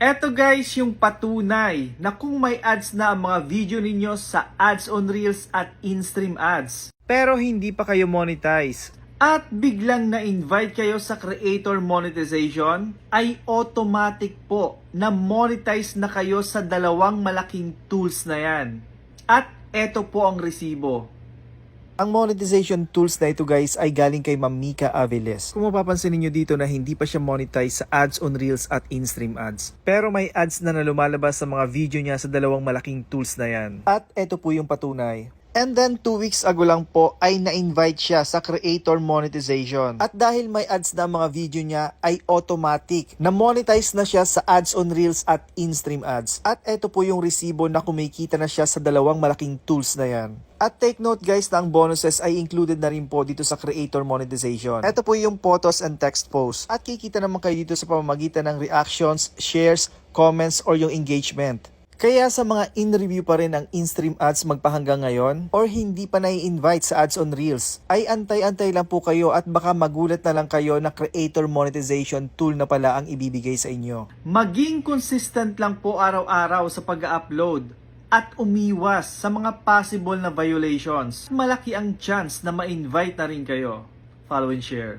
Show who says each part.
Speaker 1: Eto guys yung patunay na kung may ads na ang mga video ninyo sa Ads on Reels at in-stream ads, pero hindi pa kayo monetize, at biglang na-invite kayo sa creator monetization, ay automatic po na monetize na kayo sa dalawang malaking tools na yan. At eto po ang resibo.
Speaker 2: Ang monetization tools na ito guys ay galing kay Ma'am Mika Aviles. Kung mapapansin niyo dito na hindi pa siya monetize sa Ads on Reels at in-stream ads. Pero may ads na lumalabas sa mga video niya sa dalawang malaking tools na yan. At ito po yung patunay. And then 2 weeks ago lang po ay na-invite siya sa creator monetization. At dahil may ads na mga video niya ay automatic na monetize na siya sa Ads on Reels at in-stream ads. At ito po yung resibo na kumikita na siya sa dalawang malaking tools na yan. At take note guys na ang bonuses ay included na rin po dito sa creator monetization. Ito po yung photos and text posts. At kikita naman kayo dito sa pamamagitan ng reactions, shares, comments, or yung engagement. Kaya sa mga in-review pa rin ang in-stream ads magpahanggang ngayon or hindi pa nai-invite sa Ads on Reels, ay antay-antay lang po kayo at baka magulat na lang kayo na creator monetization tool na pala ang ibibigay sa inyo.
Speaker 1: Maging consistent lang po araw-araw sa pag-upload at umiwas sa mga possible na violations. Malaki ang chance na ma-invite na rin kayo. Follow and share.